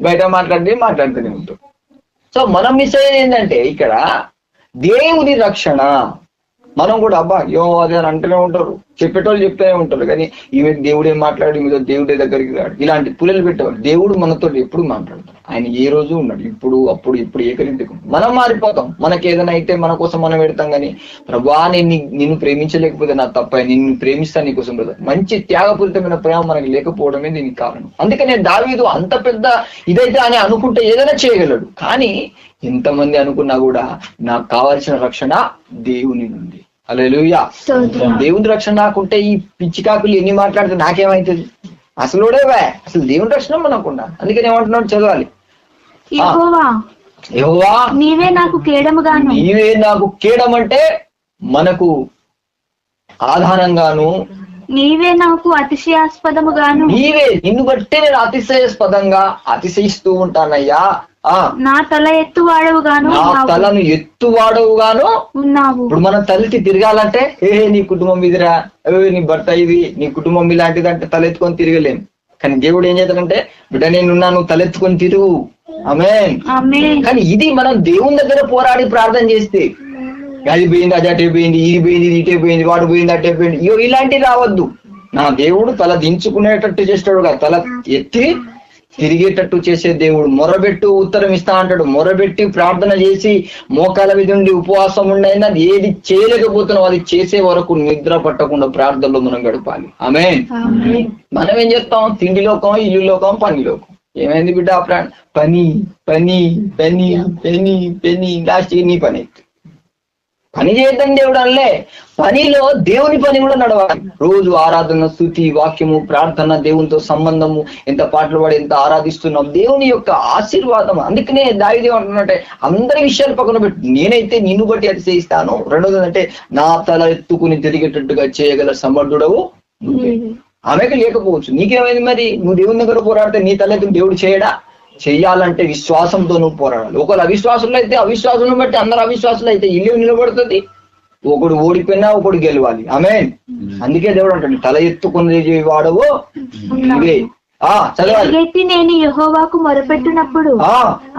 బయట మాట్లాడుతూనే ఉంటారు. సో మనం మిస్ అయ్యేది ఏంటంటే ఇక్కడ దేవుని రక్షణ. మనం కూడా అబ్బా అదే అని అంటూనే ఉంటారు, చెప్పేటోళ్ళు చెప్తూనే ఉంటారు, కానీ ఈమె దేవుడే మాట్లాడు, ఈమె దేవుడే దగ్గరికి రాడు, ఇలాంటి పుల్లలు పెట్టేవాడు. దేవుడు మనతో ఎప్పుడు మాట్లాడతాడు. ఆయన ఏ రోజు ఉన్నాడు, ఇప్పుడు అప్పుడు ఇప్పుడు ఏకరీతిగా. మనం మారిపోతాం, మనకి ఏదైనా అయితే మన కోసం మనం పెడతాం. కానీ ప్రభా నిన్ను ప్రేమించలేకపోతే నా తప్ప, నిన్ను ప్రేమిస్తాను నీకోసం బ్రదర్. మంచి త్యాగపూరితమైన ప్రేమ మనకి లేకపోవడమే దీనికి కారణం. అందుకనే దావీదు అంత పెద్ద ఇదైతే అని అనుకుంటే ఏదైనా చేయగలడు. కానీ ఎంతమంది అనుకున్నా కూడా నాకు కావాల్సిన రక్షణ దేవుని నుండి. హల్లెలూయా. దేవుని రక్షణ నాకుంటే ఈ పిచ్చికాకులు ఎన్ని మాట్లాడితే నాకేమైతుంది? అసలు దేవుని రక్షణ మనకున్నా. అందుకని ఏమంటున్నాడు, చదవాలి. యెహోవా నీవే నాకు కేడముగాను. నీవే నాకు కేడం అంటే మనకు ఆధారంగాను, నీవే నాకు అతిశయాస్పదముగాను. నీవే, నిన్ను బట్టే నేను అతిశయాస్పదంగా అతిశయిస్తూ ఉంటానయ్యా. నా తల ఎత్తువాడవుగాను, నా తలను ఎత్తువాడవుగాను ఉన్నావు. ఇప్పుడు మనం తలెత్తి తిరగాలంటే నీ కుటుంబం ఇదిరా, నీ భర్త ఇది, నీ కుటుంబం ఇలాంటిదంటే తలెత్తుకొని తిరగలేం. కానీ దేవుడు ఏం చేస్తాడంటే, బిడ్డ నేనున్నాను, తలెత్తుకొని తిరుగు. ఆమేన్. కానీ ఇది మనం దేవుని దగ్గర పోరాడి ప్రార్థన చేస్తే, అది పోయింది, అది అటే పోయింది, ఇది పోయింది, ఇది ఇటే పోయింది, వాడు పోయింది, అటే పోయింది, ఇలాంటివి రావద్దు. నా దేవుడు తల దించుకునేటట్టు చేస్తాడు కదా, తల ఎత్తి తిరిగేటట్టు చేసే దేవుడు. మొరబెట్టు ఉత్తరం ఇస్తా అంటాడు. మొరబెట్టి ప్రార్థన చేసి మోకాల మీద ఉండి ఉపవాసం ఉండైనా ఏది చేయలేకపోతున్నావు అది చేసే వరకు నిద్ర పట్టకుండా ప్రార్థనలో మనం గడపాలి. ఆమేన్. మనం ఏం చేస్తాం? తిండి లోకం, ఇల్లు లోకం, పని లోకం. ఏమైంది బిడ్డ? పని పని పని పని పని లాస్ట్ నీ పని పని చేద్దాం దేవుడు అనలే. పనిలో దేవుని పని కూడా నడవాలి. రోజు ఆరాధన, స్తుతి, వాక్యము, ప్రార్థన, దేవునితో సంబంధము, ఎంత పాటలు పాడి ఎంత ఆరాధిస్తున్నాం, దేవుని యొక్క ఆశీర్వాదం. అందుకనే దావీదు ఏమంటున్నట్టే, అందరి విషయాలు పక్కన పెట్టు, నేనైతే నిన్ను బట్టి అతిశయిస్తాను. రెండోది అంటే నా తల ఎత్తుకుని తిరిగేటట్టుగా చేయగల సమర్థుడవు ఆమెకు లేకపోవచ్చు. నీకేమైంది మరి? నువ్వు దేవుని దగ్గర పోరాడితే నీ తల ఎత్తుకు దేవుడు చేయడా? చెయ్యాలంటే విశ్వాసంతో నువ్వు పోరాడాలి. ఒకరు అవిశ్వాసులు అయితే అవిశ్వాసం బట్టి అందరు అవిశ్వాసులు అయితే ఇల్లు నిలబడుతుంది. ఒకడు ఓడిపోయినా ఒకడు గెలవాలి. ఆమేన్. అందుకే దేవుడు అంటాడు, తల ఎత్తుకుని వాడవు ఇవే. చదవాలి. నేను యెహోవాకు మొరపెట్టినప్పుడు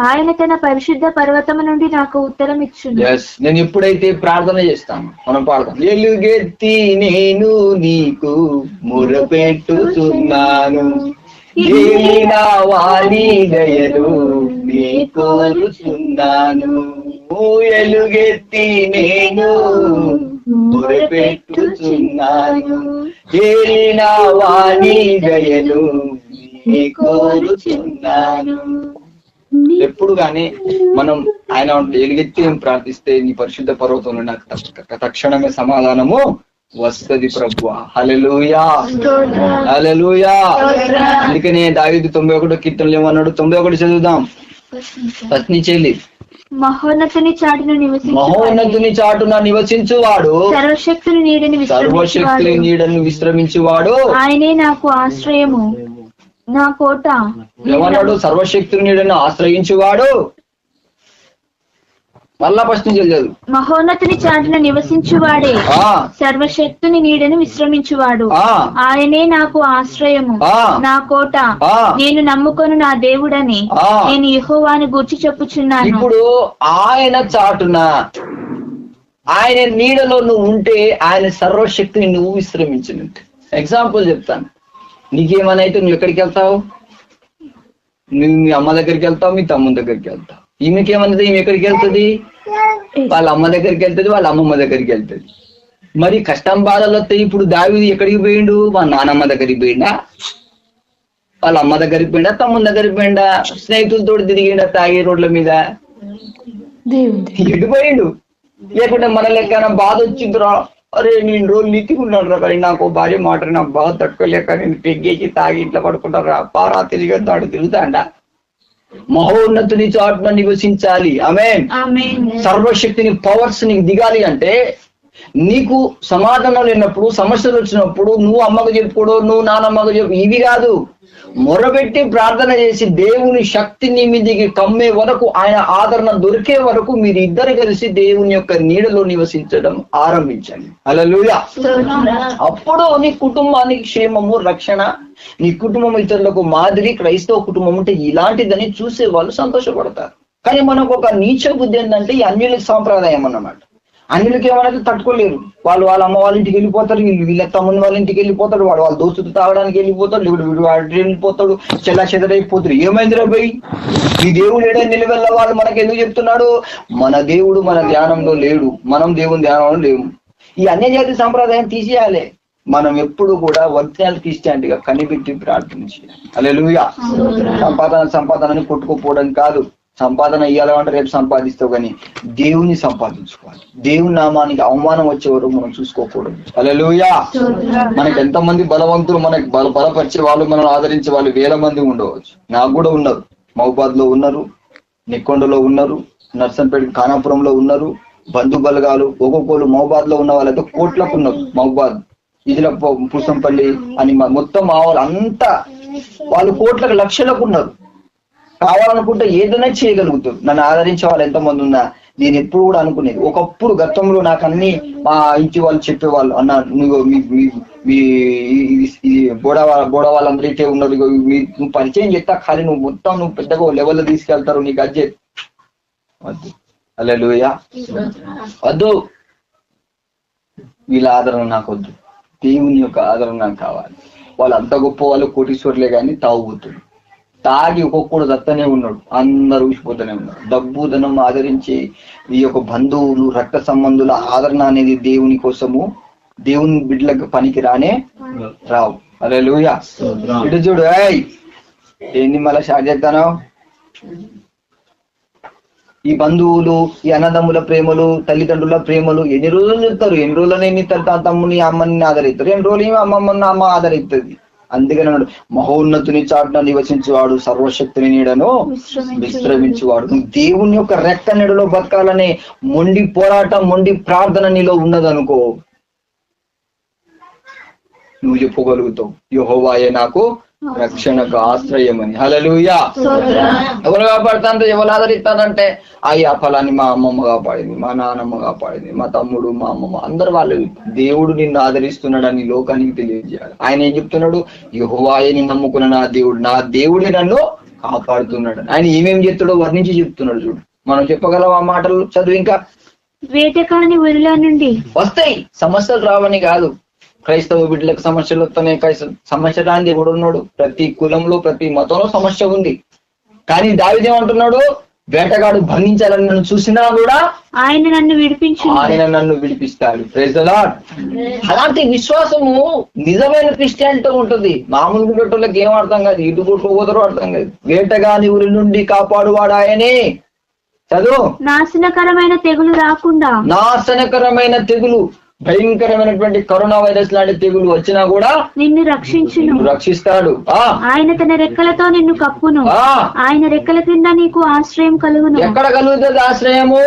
ఆయన తన పరిశుద్ధ పర్వతము నుండి నాకు ఉత్తరం ఇచ్చును. నేను ఎప్పుడైతే ప్రార్థన చేస్తాను, మనం పాడతాం, ఎలుగెత్తి నేను నీకు మొరపెట్టుచున్నాను, ఏలినా వాణి దయలు నీ కోరుచున్నాను, ఎలుగెత్తి నేను మొరపెట్టుచున్నాను, ఏలినా వాణి దయలు నీ కోరుచున్నాను. ఎప్పుడు గానీ మనం ఆయన ఎలుగెత్తి ప్రార్థిస్తే నీ పరిశుద్ధ పర్వతం నుండి నాకు తక్షణమే సమాధానము వస్తది ప్రభువా. హల్లెలూయా, హల్లెలూయా. అందుకనే దావీదు 91 కీర్తనలు ఏమన్నాడు? 91 చదువుదాం. ఫస్ట్ నుంచి వెళ్ళి. మహోన్నతుని చాటున నివసించువాడు, సర్వశక్తుని నీడను విశ్రమించువాడు, ఆయనే నాకు ఆశ్రయము, నా కోట. ఏమన్నాడు? సర్వశక్తుని నీడను ఆశ్రయించువాడు. మళ్ళా ఫస్ట్ నుంచి చదువు. మహోన్నతుని చాటున నివసించువాడే, సర్వశక్తుని నీడను విశ్రమించువాడు, ఆయనే నాకు ఆశ్రయము, నా కోట, నేను నమ్ముకొను నా దేవుడని నేను యెహోవాను గూర్చి చెప్పుచున్నాను. ఇప్పుడు ఆయన చాటున, ఆయన నీడలో నువ్వు ఉంటే ఆయన సర్వశక్తిని నువ్వు విశ్రమించినట్టు. ఎగ్జాంపుల్ చెప్తాను. నీకేమన్నా అయితే నువ్వు ఎక్కడికి వెళ్తావు? నువ్వు మీ అమ్మ దగ్గరికి వెళ్తావు, మీ తమ్ముని దగ్గరికి వెళ్తావు. ఈమెకేమన్నది? ఈమె ఎక్కడికి వెళ్తుంది? వాళ్ళ అమ్మ దగ్గరికి వెళ్తుంది, వాళ్ళ అమ్మమ్మ దగ్గరికి వెళ్తుంది. మరి కష్టం బాధలు వస్తాయి. ఇప్పుడు దావీదు ఎక్కడికి పోయిండు? వాళ్ళ నానమ్మ దగ్గరికి పోయిండా? వాళ్ళ అమ్మ దగ్గరికి పోయిండా? తమ్ముని దగ్గరికి పోయిండా? స్నేహితులతో తిరిగిండా తాగే రోడ్ల మీద? ఎటు పోయిండు? లేకుంటే మన లెక్క బాధ వచ్చిందిరా, అరే నేను రోజు నీతికున్నాడు రా, కానీ నాకు భార్య మాట నాకు బాధ తట్టుకోలేక నేను పెగ్గేసి తాగి ఇంట్లో పడుకుంటారా, పారా తిరిగేస్తాడు, తిరుగుతాడా? మహోన్నతుని చాటున నివసించాలి. ఆమేన్. ఆమేన్. సర్వశక్తిని పవర్స్ నీకు దిగాలి అంటే నీకు సమాధానం లేనప్పుడు, సమస్యలు వచ్చినప్పుడు నువ్వు అమ్మకు చెప్పుకోవడం, నువ్వు నాన్నమ్మకు చెప్పు, ఇవి కాదు. మొరబెట్టి ప్రార్థన చేసి దేవుని శక్తి నీ మీదికి కమ్మే వరకు, ఆయన ఆదరణ దొరికే వరకు మీరు ఇద్దరు కలిసి దేవుని యొక్క నీడలో నివసించడం ఆరంభించండి. హల్లెలూయా. అప్పుడు నీ కుటుంబానికి క్షేమము, రక్షణ, నీ కుటుంబం ఇతరులకు మాదిరి. క్రైస్తవ కుటుంబం అంటే ఇలాంటిదని చూసే వాళ్ళు సంతోషపడతారు. కానీ మనకు ఒక నీచ బుద్ధి ఏంటంటే ఈ అన్యుల సాంప్రదాయం అన్నమాట. అన్యులకి ఏమన్నా తట్టుకోలేరు. వాళ్ళు వాళ్ళ అమ్మ వాళ్ళ ఇంటికి వెళ్ళిపోతారు, వీళ్ళ తమ్ముని వాళ్ళ ఇంటికి వెళ్ళిపోతాడు, వాడు వాళ్ళ దోస్తులు తాగడానికి వెళ్ళిపోతాడు, వీడు వాడి వెళ్ళిపోతాడు, చెల్లా చెదరైపోతారు. ఏమైందిరా భయ్, ఈ దేవుడు ఏడా నిలవెళ్ళ వాళ్ళు మనకి ఎందుకు చెప్తున్నాడు? మన దేవుడు మన ధ్యానంలో లేడు, మనం దేవుని ధ్యానంలో లేవు. ఈ అన్యజాతి సంప్రదాయం తీసేయాలి. మనం ఎప్పుడు కూడా ఒరిజినల్ క్రిస్టియానిటీగా కనిపెట్టి ప్రార్థన చేయాలి. హల్లెలూయా. సంపాదనని కొట్టుకోపోవడం కాదు. సంపాదన ఇవ్వాలంటే రేపు సంపాదిస్తావు, కానీ దేవుని సంపాదించుకోవాలి. దేవుని నామానికి అవమానం వచ్చే వరకు మనం చూసుకోకూడదు. హల్లెలూయా. మనకి ఎంతమంది బలవంతులు, మనకి బలపరిచే వాళ్ళు, మనం ఆదరించే వాళ్ళు వేల మంది ఉండవచ్చు. నాకు కూడా ఉన్నారు. మహబాద్ లో ఉన్నారు, నెక్కొండలో ఉన్నారు, నర్సంపేట ఖానాపురంలో ఉన్నారు. బంధు బలగాలు ఒక్కొక్కరు మహబాద్ లో ఉన్న వాళ్ళతో కోట్లకు ఉన్నారు. మహబాద్, ఇదిల, పుసంపల్లి అని మొత్తం మా వాళ్ళు అంతా వాళ్ళు కోట్లకు లక్షలకు ఉన్నారు. కావాలనుకుంటే ఏదైనా చేయగలుగుతారు. నన్ను ఆదరించే వాళ్ళు ఎంతమంది ఉన్నా నేను ఎప్పుడు కూడా అనుకునేది, ఒకప్పుడు గతంలో నాకు అన్ని మా ఇంటి వాళ్ళు చెప్పేవాళ్ళు, అన్న నువ్వు మీ బోడా వాళ్ళందరూ ఇటే ఉన్నారు, నువ్వు పరిచయం చేస్తా, ఖాళీ నువ్వు మొత్తం నువ్వు పెద్దగా లెవెల్లో తీసుకెళ్తారు, నీకు అజ్జే వద్దు. హల్లెలూయా. వద్దు. వీళ్ళ ఆదరణ నాకు వద్దు, దేవుని యొక్క ఆదరణ నాకు కావాలి. వాళ్ళు అంత గొప్ప వాళ్ళు కోటీశ్వర్లే కానీ తాగుబోతుడు, తాగి ఒక్కొక్కడు దత్తనే ఉన్నాడు, అందరూ ఊసిపోతూనే ఉన్నాడు. డబ్బు ధనం ఆదరించి ఈ యొక్క బంధువులు, రక్త సంబంధుల ఆదరణ అనేది దేవుని కోసము, దేవుని బిడ్డలకు పనికి రానే రావు. హల్లెలూయా. ఇటు చూడు, ఏంది మళ్ళీ స్టార్ట్ చేస్తాను. ఈ బంధువులు, ఈ అన్నదమ్ముల ప్రేమలు, తల్లిదండ్రుల ప్రేమలు ఎన్ని రోజులు చెప్తారు? ఎన్ని రోజులనే నీ తమ్ముని అమ్మని ఆదరిస్తారు, ఎన్ని రోజులు ఏమి అమ్మమ్మని అమ్మ ఆదరిస్తుంది. అందుకని అన్నాడు, మహోన్నతుని చాటున నివసించేవాడు, సర్వశక్తిని నీడను విశ్రమించేవాడు. నువ్వు దేవుని యొక్క రెక్క నీడలో బతకాలనే మొండి పోరాటం, మొండి ప్రార్థన నీలో ఉన్నదనుకో, నువ్వు చెప్పుకోగలుగుతావు, యెహోవాయే నాకు రక్షణకు ఆశ్రయమని. హల్లెలూయా. ఎవరు కాపాడుతాంటే, ఎవరు ఆదరిస్తానంటే, అయ్యా ఫలాన్ని మా అమ్మమ్మ కాపాడింది, మా నాన్నమ్మ కాపాడింది, మా తమ్ముడు, మా అమ్మమ్మ, అందరు వాళ్ళు. దేవుడు నిన్ను ఆదరిస్తున్నాడని లోకానికి తెలియజేయాలి. ఆయన ఏం చెప్తున్నాడు? యెహోవాయే నమ్ముకున్న నా దేవుడే నన్ను కాపాడుతున్నాడు. ఆయన ఏమేమి చెప్తాడో వర్ణించి చెప్తున్నాడు. చూడు, మనం చెప్పగలం ఆ మాటలు. చదువు ఇంకా. వేటకాని ఊరిలో నుండి వస్తాయి సమస్యలు, రావని కాదు. క్రైస్తవ బిడ్డలకు సమస్యలు వస్తున్నాయి. సమస్య రాని దేవుడు ఉన్నాడు. ప్రతి కులంలో, ప్రతి మతంలో సమస్య ఉంది. కానీ దావీదు ఏమంటున్నాడు? వేటగాడు బంధించాలని నన్ను చూసినా కూడా ఆయన నన్ను విడిపిస్తాడు. Praise the Lord. అలాంటి విశ్వాసము నిజమైన క్రిస్టియానిటీ ఉంటుంది. మామూలు గుడ్డోళ్ళకి ఏం అర్థం కాదు, ఇటు కొట్టుకోపోతారో అర్థం కాదు. వేటగాని ఊరి నుండి కాపాడువాడు ఆయనే. చదువు. నాశనకరమైన తెగులు రాకుండా, నాశనకరమైన తెగులు, భయంకరమైనటువంటి కరోనా వైరస్ లాంటి తెగులు వచ్చినా కూడా నిన్ను రక్షిస్తాడు. ఆయన తన రెక్కలతో నిన్ను కప్పును, ఆయన రెక్కల క్రింద నీకు ఆశ్రయం కలుగును. ఎక్కడ కలుగుతుంది ఆశ్రయము?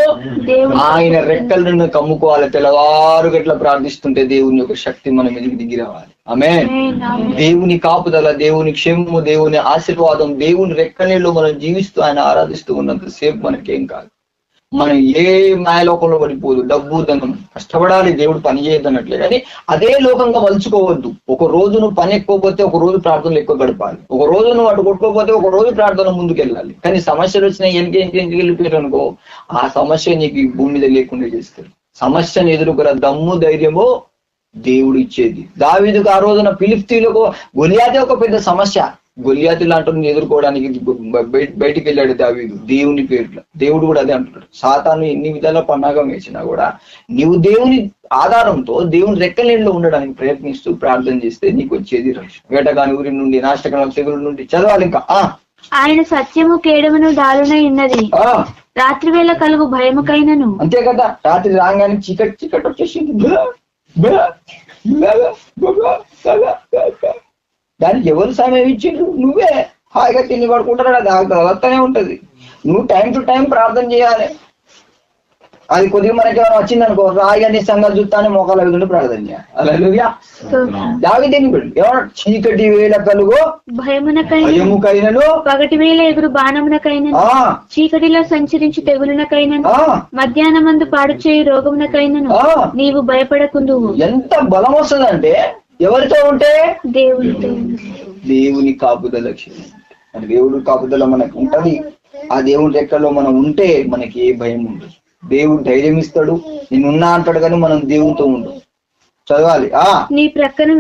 ఆయన రెక్కల నిన్ను కమ్ముకోవాలి. తెల్లవారు గట్ల ప్రార్థిస్తుంటే దేవుని యొక్క శక్తి మన మీదకి దిగి రావాలి. ఆమేన్. దేవుని కాపుదల, దేవుని క్షేమము, దేవుని ఆశీర్వాదం, దేవుని రెక్కనీళ్ళు మనం జీవిస్తూ ఆయన ఆరాధిస్తూ ఉన్నంత సేపు మనకేం కాదు. మనం ఏ మాయలోకంలో పడిపోదు. డబ్బు ధనం కష్టపడాలి, దేవుడు పని చేయొద్దన్నట్లే, కానీ అదే లోకంగా మలుచుకోవద్దు. ఒక రోజు నువ్వు పని ఎక్కువపోతే ఒక రోజు ప్రార్థనలు ఎక్కువ గడపాలి. ఒక రోజు నువ్వు అటు కొట్టుకోపోతే ఒక రోజు ప్రార్థన ముందుకు వెళ్ళాలి. కానీ సమస్యలు వచ్చినాయి ఎందుకు వెళ్ళిపోయారు అనుకో, ఆ సమస్య నీకు ఈ భూమి మీద లేకుండా చేస్తారు. సమస్యను ఎదుర్కొన్న దమ్ము, ధైర్యము దేవుడు ఇచ్చేది. దావీదుకు ఆ రోజున ఫిలిష్తీయులకు గొలియాతే ఒక పెద్ద సమస్య. గొలియాతు లాంటి ఎదుర్కోవడానికి బయటికి వెళ్ళాడు దావీదు దేవుని పేరులో. దేవుడు కూడా అదే అంటున్నాడు, సాతాను ఎన్ని విధాల పన్నాగం వేసినా కూడా నీవు దేవుని ఆధారంతో దేవుని రెక్కలేంలో ఉండడానికి ప్రయత్నిస్తూ ప్రార్థన చేస్తే నీకు వచ్చేది రక్షణ. వేటగాని ఊరి నుండి, నాశనకరమైన తెగుల నుండి. చదవాలి ఇంకా. ఆయన సత్యము కేడమును దారుణై ఉన్నది, రాత్రి వేళ కలుగు భయముకైనను. అంతే కదా, రాత్రి రాగానే చీకటి వచ్చేసింది. దానికి ఎవరు సమయం ఇచ్చిండ్రు? నువ్వే. హాయిగా తిని పడుకుంటారు, అది వస్తూనే ఉంటది. నువ్వు టైం టు టైం ప్రార్థన చేయాలి. అది కొద్దిగా మనకి ఏమైనా వచ్చింది అనుకో, రాయని సంగతి చూస్తానే మోకాల విధులు ప్రార్థన చేయాలి. హల్లెలూయా. దావీదు ఏమన్నా, చీకటి వేళ కలుగు భయముకైనను, పగటి వేళ ఎగురు బాణమునకైనను, చీకటిలో సంచరించి తెగులునకైనను, మధ్యాహ్నమందు పాడు చేయి రోగమునకైనను నీవు భయపడకుందువు. ఎంత బలం వస్తుందంటే ఎవరితో ఉంటే, దేవుని కాపుదల. దేవుడు కాపుదల మనకు ఉంటది. ఆ దేవుడి రెక్కలో మనం ఉంటే మనకి ఏ భయం ఉండదు. దేవుడు ధైర్యం ఇస్తాడు, నేనున్నా అంటాడు, కానీ మనం దేవునితో ఉండు. చదవాలి. నీ ప్రక్కన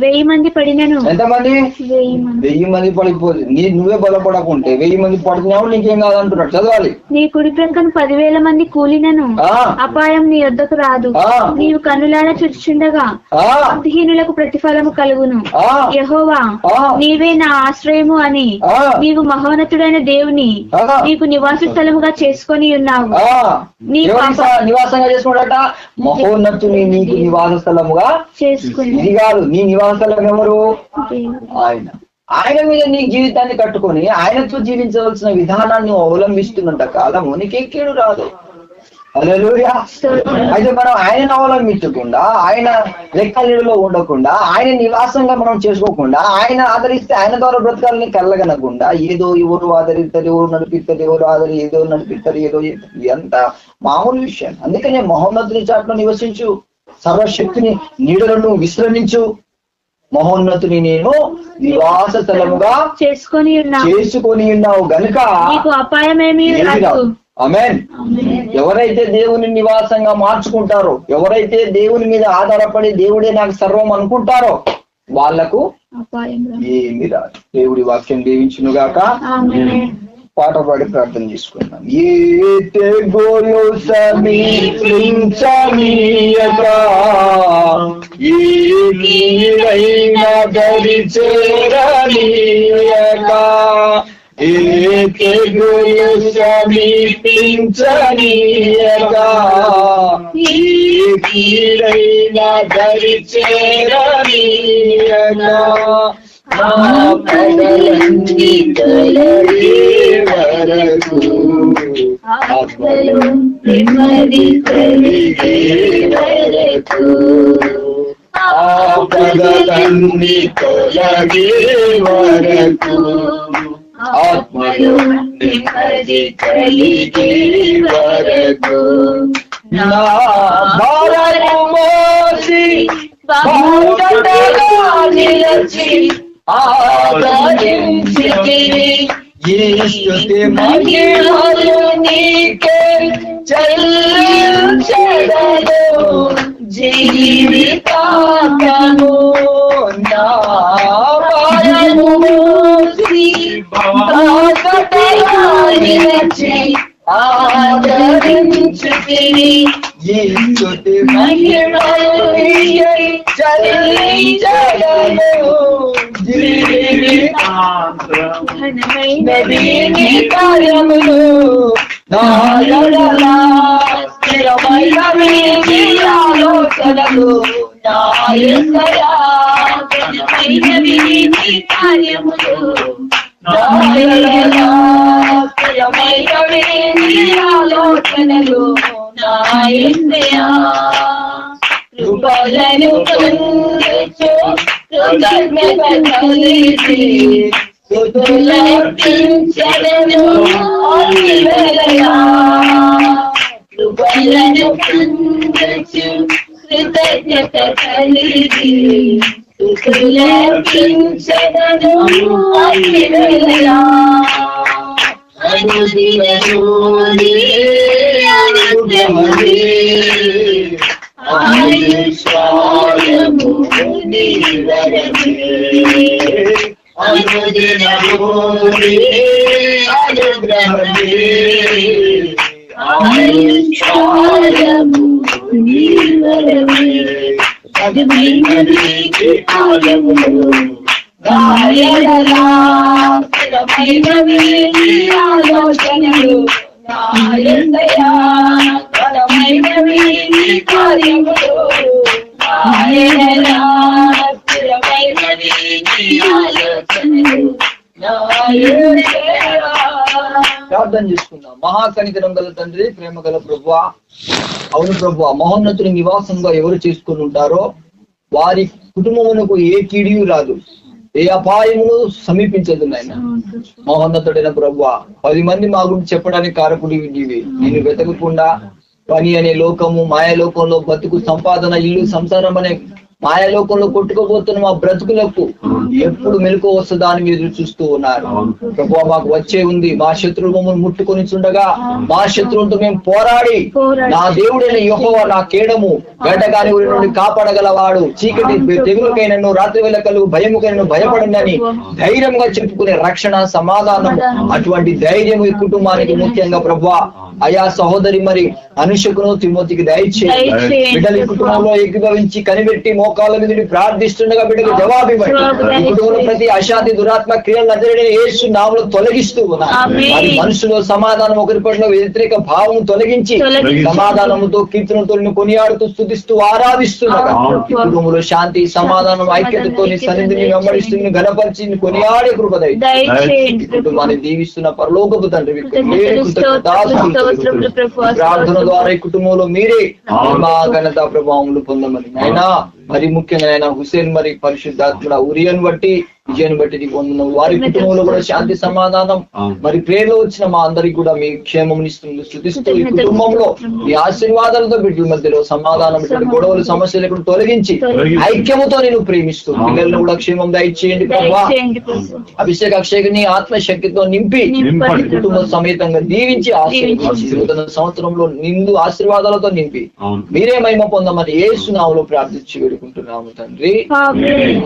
1000 మంది పడినను, ఎంతమంది? 1000 మంది పడిపోదు, నువ్వే బలపడకుంటే 1000 మంది పడుతున్నావు, నీకేం కాదంటున్నాడు. చదవాలి. నీ కుడి ప్రక్కన 10,000 మంది కూలినను అపాయం నీ యొద్దకు రాదు. నీవు కన్నులాడ చూచుచుండగా భక్తిహీనులకు ప్రతిఫలము కలుగును. యెహోవా నీవే నా ఆశ్రయము అని నీవు మహోన్నతుడైన దేవుని నీకు నివాస స్థలముగా చేసుకొని ఉన్నావు. నివాసంగా చేసుకున్నాడట, మహోన్నతుని నీకు నివాస స్థలము చేసుకుని. ఇది కాదు, నీ నివాస స్థలం ఎవరు? ఆయన. ఆయన మీద నీ జీవితాన్ని కట్టుకొని ఆయనతో జీవించవలసిన విధానాన్ని అవలంబిస్తున్నంత కాలము నీకేడు రాదు. హల్లెలూయా. అయితే మనం ఆయనను అవలంబించకుండా, ఆయన రెక్కలలో ఉండకుండా, ఆయన నివాసంగా మనం చేసుకోకుండా, ఆయన ఆదరిస్తే ఆయన ద్వారా బ్రతకాలని కలగనకుండా ఏదో ఎవరు ఆదరిస్తారు, ఎవరు నడిపిస్తారు, ఎవరు ఏదో నడిపిస్తారు, ఏదో ఎంత మామూలు విషయం. అందుకనే మహోన్నతుని చాటులో నివసించు, సర్వశక్తిని నీడలను విశ్రమించు. మహోన్నతుని నేను నివాస స్థలముగా చేసుకొని ఉన్నావు గనుక అపాయమేమీ రాదు. ఆమేన్. ఎవరైతే దేవుని నివాసంగా మార్చుకుంటారో, ఎవరైతే దేవుని మీద ఆధారపడి దేవుడే నాకు సర్వం అనుకుంటారో వాళ్లకు ఏమి రాదు. దేవుడి వాక్యం దీవించునుగాక. పాట పాడి ప్రార్థన చేసుకున్నాం. ఏ తెగులు సమీపించనీయక, ఏ కీడైన దరి చేరనీయక, ఏ తెగులు సమీపించనీయక, ఏ కీడైన దరి చేరనీయక, పగలన్నీ తొలగే వరకు, ఆత్మలో నెమ్మది కలిగే వరకు, పగలన్నీ తొలగే వరకు, ఆత్మలో నెమ్మది కలిగే వరకు, నా భారము మోసి నిలచి ఆదరించితివి, ఈ స్తుతి మహిమలు నీకే చెల్లించెదను జీవితాంతము. నా భారము మోసి నిలచి ఆదరించితివి, ఈ స్తుతి మహిమలు నీకే చెల్లించెదను ఘనమైనవి కార్యములు నా యెడల, స్థిరమైనవి నీ ఆలోచనలు నా యేసయ్యా. ఘనమైనవి నీ కార్యములు నా యెడల, స్థిరమైనవి నీ ఆలోచనలు నా యేసయ్యా. కృపలను పొందొచ్చు కృతజ్ఞత కలిగి, స్తుతులర్పించెదను అన్నివేళలా. కృపలను పొందొచ్చు కృతజ్ఞత కలిగి, స్తుతులర్పించెదను అన్నివేళలా. అనుదినము నీ అనుగ్రహమే, ఆయుష్కాలము నీ వరమే, అనుదినము నీ అనుగ్రహమే, ఆయుష్కాలము నీ వరమే. ఘనమైనవి కార్యములు నా యెడల, స్థిరమైనవి నీ ఆలోచనలు నా యేసయ్యా. ఘనమైనవి నీ కార్యములు నా యెడల, స్థిరమైనవి నీ ఆలోచనలు నా యేసయ్యా. ప్రార్థన చేసుకుందాం. మహాకనికరం గల తండ్రి, ప్రేమ గల ప్రభువా, అవును ప్రభువా, మహోన్నతుని నివాసంగా ఎవరు చేసుకుని ఉంటారో వారి కుటుంబమునకు ఏ కీడియు రాదు, ఏ అపాయమును సమీపించదు నాయన. మహోన్నతుడైన ప్రభువా, 10 మంది మా గురించి చెప్పడానికి కారకుడి నీవే. నేను వెతకకుండా పని అనే లోకము, మాయాలోకంలో బతుకు, సంపాదన, ఇల్లు, సంసారం అనే మాయాలోకంలో కొట్టుకోబోతున్న మా బ్రతుకులకు ఎప్పుడు మెలకు వస్తుందా అని మీరు చూస్తూ ఉన్నారు ప్రభువా. మాకు వచ్చే ఉంది. మా శత్రువులు మమ్మల్ని ముట్టుకొని చుండగా మా శత్రువులతో మేము పోరాడి నా దేవుడైన యెహోవా నా కేడము, గడ్డగాని ఊరి నుండి కాపాడగలవాడు, చీకటి తెగులకైనను రాత్రి వేళ కలుగు భయముకైనను భయపడిందని ధైర్యంగా చెప్పుకునే రక్షణ, సమాధానం, అటువంటి ధైర్యం ఈ కుటుంబానికి ముఖ్యంగా ప్రభువా. అయా సహోదరి మరి అనుషకును తిమోతికి దయచేయండి. బిడ్డలు ఈ కుటుంబంలో ఏకీభవించి కనిపెట్టి మోకాళ్ళ మీద ప్రార్థిస్తుండగా బిడ్డకు జవాబివ్వండి. కుటుంబంలో ప్రతి అశాంతి, దురాత్మ క్రియలందరినీ యేసు నామములో తొలగిస్తూ ఉన్నారు. అది మనసులో సమాధానం, ఒకరి పట్ల వ్యతిరేక భావం తొలగించి సమాధానముతో, కీర్తనతో కొనియాడుతూ, స్తుతిస్తూ, ఆరాధిస్తుండగా కుటుంబంలో శాంతి, సమాధానం, ఐక్యతతో నీ సన్నిధిని వెంబడిస్తూ ఘనపరిచి కొనియాడే కృపదై కుటుంబాన్ని దీవిస్తున్న పరలోకపు తండ్రి, ప్రార్థన ద్వారా ఈ కుటుంబంలో మీరే మా ఘనత ప్రభావములు పొందమని అయినా మరి ముఖ్యంగా ఆయన హుసేన్ మరి పరిశుద్ధాత్మ ఉరియను బట్టి, విజయాన్ని బట్టి నీకు వందనం. వారి కుటుంబంలో కూడా శాంతి, సమాధానం, మరి ప్రేరలో వచ్చిన మా అందరికి కూడా మీ క్షేమమునిస్తుంది స్తుతిస్తూ ఈ కుటుంబంలో ఈ ఆశీర్వాదాలతో బిడ్డల మధ్యలో సమాధానం, గొడవలు, సమస్యలు ఇక్కడ తొలగించి ఐక్యముతో నేను ప్రేమిస్తూ పిల్లలను కూడా క్షేమం దయచేయండి ప్రభావ. అభిషేక అక్షయని ఆత్మశక్తితో నింపి కుటుంబ సమేతంగా దీవించి ఆశీర్వదించిన సంవత్సరంలో నిండు ఆశీర్వాదాలతో నింపి మీరే మహిమ పొందమని యేసు నామములో ప్రార్థించి వేడుకుంటున్నాము తండ్రి. ఆమేన్.